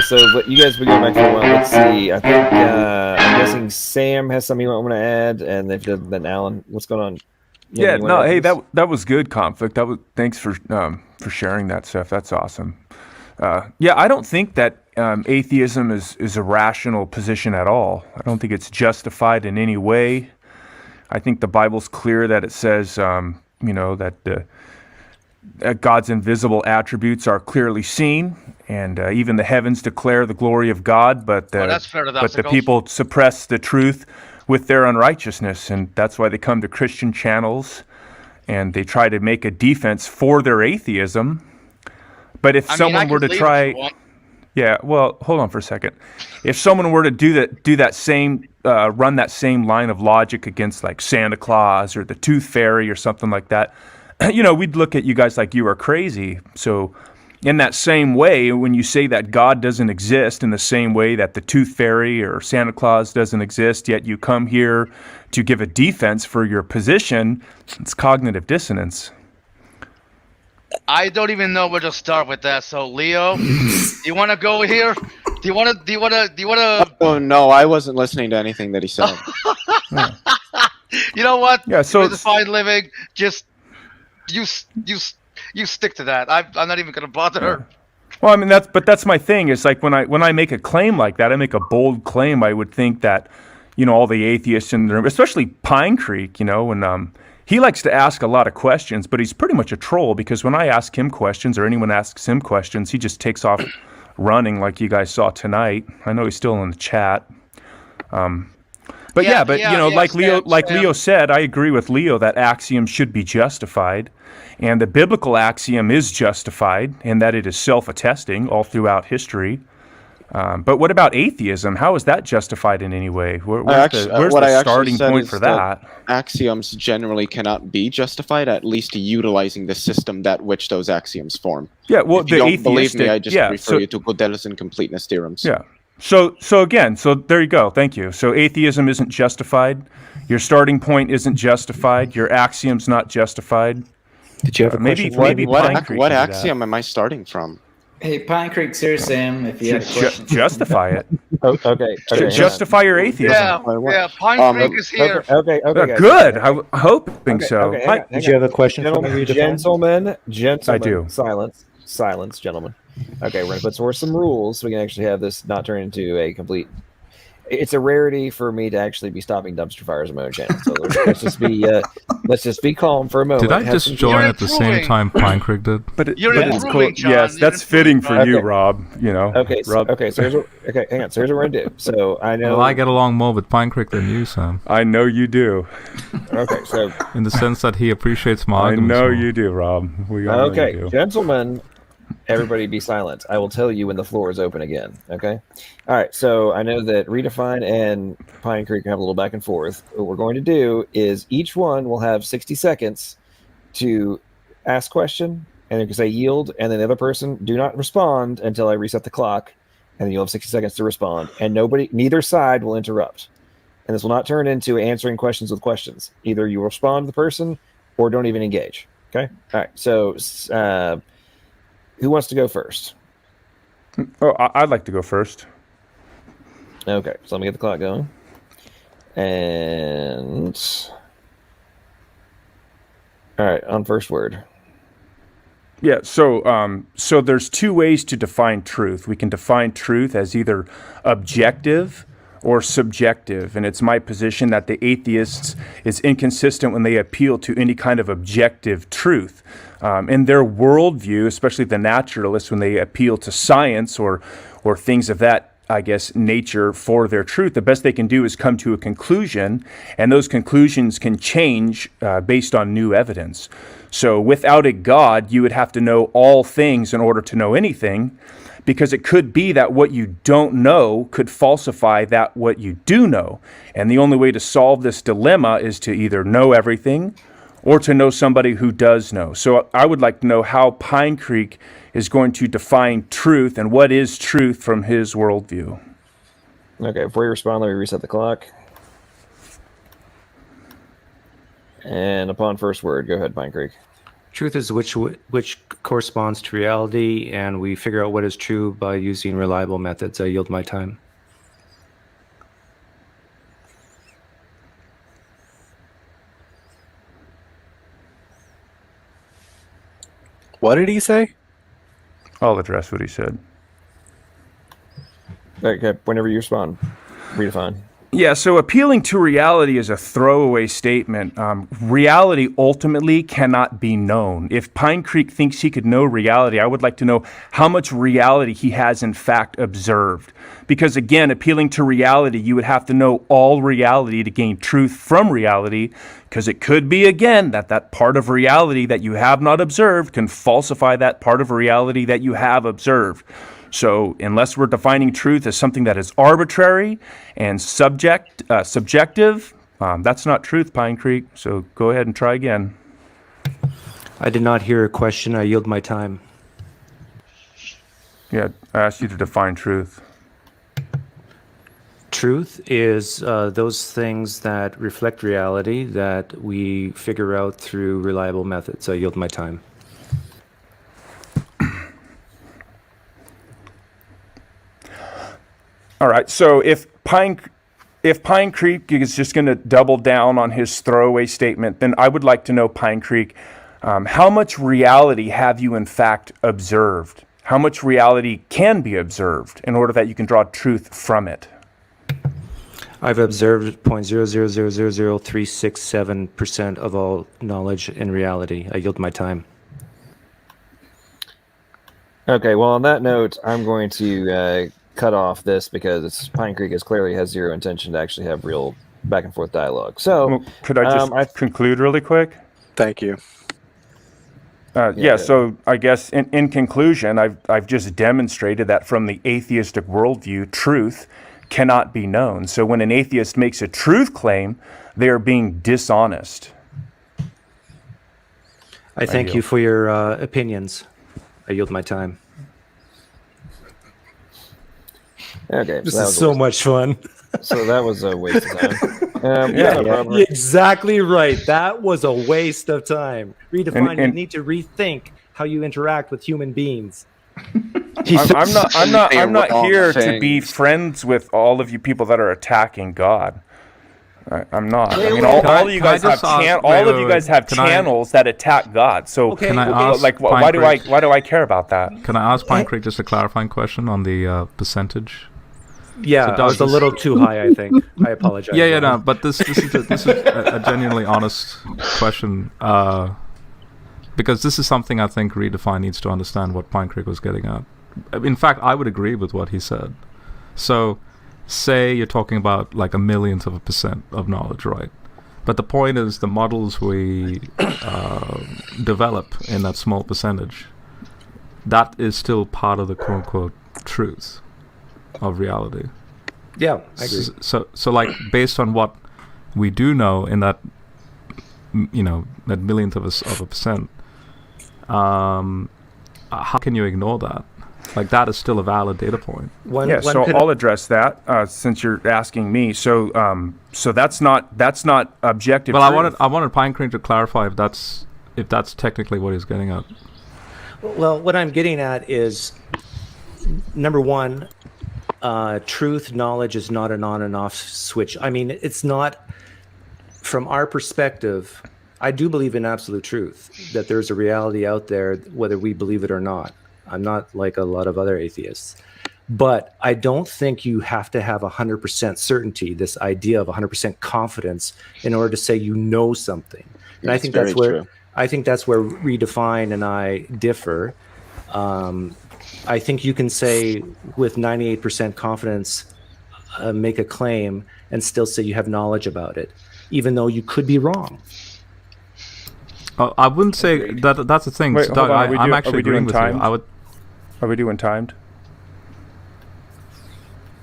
So but you guys been going back for a while. Let's see. I think I'm guessing Sam has something you want to add, and if then Alan, what's going on? Yeah, no, hey, that was good, Conflict. Thanks for sharing that stuff. That's awesome. Yeah, I don't think that atheism is a rational position at all. I don't think it's justified in any way. I think the Bible's clear that it says, that God's invisible attributes are clearly seen, and even the heavens declare the glory of God, but the people suppress the truth with their unrighteousness, and that's why they come to Christian channels, and they try to make a defense for their atheism. But if someone were to try... Yeah, well, hold on for a second. If someone were to do that same, run that same line of logic against like Santa Claus or the Tooth Fairy or something like that, we'd look at you guys like you are crazy. So in that same way, when you say that God doesn't exist in the same way that the Tooth Fairy or Santa Claus doesn't exist, yet you come here to give a defense for your position, it's cognitive dissonance. I don't even know where to start with that. So, Leo, you want to go here? Do you want to? Oh no, I wasn't listening to anything that he said. You know what? Yeah. So it's fine living. Just you stick to that. I'm not even gonna bother. Yeah. Well, I mean that's my thing. Is like when I make a claim like that, I make a bold claim. I would think that, all the atheists in the room, especially PineCreek, when he likes to ask a lot of questions, but he's pretty much a troll because when I ask him questions or anyone asks him questions, he just takes off running like you guys saw tonight. I know he's still in the chat. But Leo said, I agree with Leo that axioms should be justified, and the biblical axiom is justified in that it is self-attesting all throughout history. But what about atheism? How is that justified in any way? Where's the starting point for that? Axioms generally cannot be justified, at least utilizing the system that which those axioms form. Yeah, well, if you don't believe me, I just refer you to Gödel's and completeness theorems. Yeah. So there you go. Thank you. So atheism isn't justified. Your starting point isn't justified. Your axiom's not justified. Did you have a question? What axiom am I starting from? Hey, PineCreek, Sir Sam, if you have a question. Justify it. Okay. Justify your atheism. Yeah, PineCreek is here. Okay. Good. I'm hoping so. Okay, Did you have a question for me? Gentlemen. I do. Silence, gentlemen. Okay, we're going to put forth some rules so we can actually have this not turn into a complete... It's a rarity for me to actually be stopping dumpster fires on my own channel. So let's just be calm for a moment. Did I just join at the same time PineCreek did? But it's cool. John, yes, that's fitting for you, Rob. Okay, Rob. So hang on. So here's what we're gonna do. So I know. Well, I get along more with PineCreek than you, Sam. I know you do. Okay, so in the sense that he appreciates my arguments. I know you do, Rob. We all know you do. Gentlemen. Everybody be silent. I will tell you when the floor is open again. Okay? All right. So I know that Redefine and PineCreek have a little back and forth. What we're going to do is each one will have 60 seconds to ask question, and you can say yield, and then the other person do not respond until I reset the clock, and then you'll have 60 seconds to respond. And neither side will interrupt. And this will not turn into answering questions with questions. Either you respond to the person or don't even engage. Okay? All right. So who wants to go first? Oh, I'd like to go first. Okay, so let me get the clock going. And all right, on first word. Yeah, so there's two ways to define truth. We can define truth as either objective or subjective, and it's my position that the atheists is inconsistent when they appeal to any kind of objective truth. In their worldview, especially the naturalists, when they appeal to science or things of that, I guess, nature for their truth, the best they can do is come to a conclusion, and those conclusions can change based on new evidence. So without a God, you would have to know all things in order to know anything, because it could be that what you don't know could falsify that what you do know. And the only way to solve this dilemma is to either know everything or to know somebody who does know. So I would like to know how PineCreek is going to define truth and what is truth from his worldview. Okay, before you respond, let me reset the clock. And upon first word, go ahead, PineCreek. Truth is which corresponds to reality, and we figure out what is true by using reliable methods. I yield my time. What did he say? I'll address what he said. Okay, whenever you respond, redefine. Yeah, so appealing to reality is a throwaway statement. Reality ultimately cannot be known. If PineCreek thinks he could know reality, I would like to know how much reality he has in fact observed. Because again, appealing to reality, you would have to know all reality to gain truth from reality, because it could be, again, that part of reality that you have not observed can falsify that part of reality that you have observed. So unless we're defining truth as something that is arbitrary and subjective, that's not truth, PineCreek. So go ahead and try again. I did not hear a question. I yield my time. Yeah, I asked you to define truth. Truth is those things that reflect reality that we figure out through reliable methods. I yield my time. All right, so if PineCreek is just going to double down on his throwaway statement, then I would like to know, PineCreek, how much reality have you in fact observed? How much reality can be observed in order that you can draw truth from it? I've observed 0.0000367% of all knowledge in reality. I yield my time. Okay, well, on that note, I'm going to cut off this because PineCreek clearly has zero intention to actually have real back and forth dialogue. So, well, could I just conclude really quick? Thank you. So I guess in conclusion, I've just demonstrated that from the atheistic worldview, truth cannot be known. So when an atheist makes a truth claim, they are being dishonest. I thank you for your opinions. I yield my time. Okay, this is so much fun. So that was a waste of time. You're exactly right. That was a waste of time. Redefine. You need to rethink how you interact with human beings. I'm not here to be friends with all of you people that are attacking God. I'm not. I mean, all of you guys have channels that attack God. So, can I ask, like, why do I care about that? Can I ask PineCreek just a clarifying question on the percentage? Yeah, so I was a little too high, I think. I apologize. No, but this is a genuinely honest question, because this is something I think Redefine needs to understand what PineCreek was getting at. In fact, I would agree with what he said. So, say you're talking about like a millionth of a percent of knowledge, right? But the point is the models we develop in that small percentage, that is still part of the quote-unquote truth of reality. Yeah, I agree. So like based on what we do know in that, that millionth of a percent, how can you ignore that? Like that is still a valid data point. So I'll address that since you're asking me. So that's not objective. Well, truth. I wanted PineCreek to clarify if that's technically what he's getting at. Well, what I'm getting at is, number one, truth, knowledge is not an on and off switch. I mean, it's not, from our perspective, I do believe in absolute truth, that there's a reality out there, whether we believe it or not. I'm not like a lot of other atheists. But I don't think you have to have 100% certainty, this idea of 100% confidence, in order to say you know something. And I think that's where Redefine and I differ. I think you can say with 98% confidence, make a claim and still say you have knowledge about it, even though you could be wrong. I wouldn't say that. That's the thing. Wait, Doug, I'm actually agreeing with you. Are we doing timed?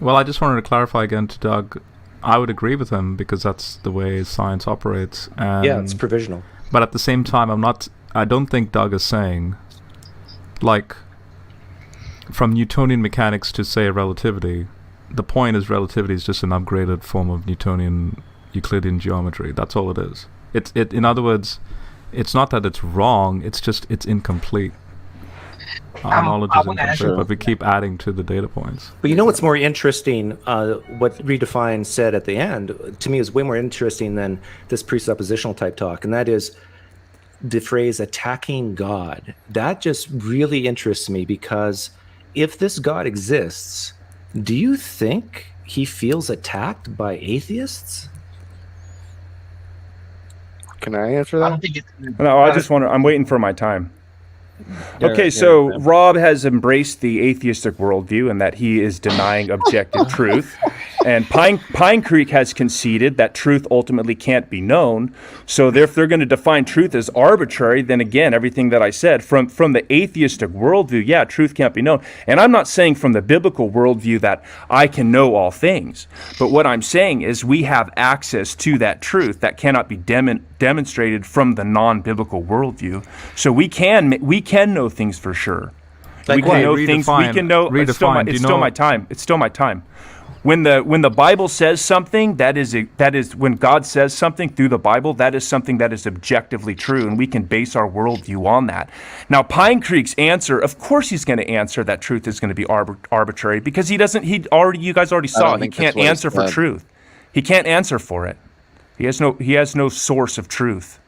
Well, I just wanted to clarify again to Doug. I would agree with him because that's the way science operates. And yeah, it's provisional. But at the same time, I don't think Doug is saying, like, from Newtonian mechanics to say relativity, the point is relativity is just an upgraded form of Newtonian Euclidean geometry. That's all it is. In other words, it's not that it's wrong. It's just it's incomplete. Our knowledge is incomplete, but we keep adding to the data points. But you know what's more interesting? What Redefine said at the end, to me, is way more interesting than this presuppositional type talk, and that is the phrase attacking God. That just really interests me, because if this God exists, do you think he feels attacked by atheists? Can I answer I that? don't think it's. No, I just want to. I'm waiting for my time. Yeah, Okay, yeah, so yeah. Rob has embraced the atheistic worldview and that he is denying objective truth. And PineCreek has conceded that truth ultimately can't be known. So if they're going to define truth as arbitrary, then again, everything that I said, from the atheistic worldview, yeah, truth can't be known. And I'm not saying from the biblical worldview that I can know all things. But what I'm saying is we have access to that truth that cannot be demonstrated from the non-biblical worldview. So we can know things for sure. Like we can what? know things. We can know. It's still my time. It's still my time. When the Bible says something, that is when God says something through the Bible, that is something that is objectively true, and we can base our worldview on that. Now, PineCreek's answer, of course, he's going to answer that truth is going to be arbitrary, because he doesn't. You guys already saw it. He can't answer for truth. He can't answer for it. He has no source of truth.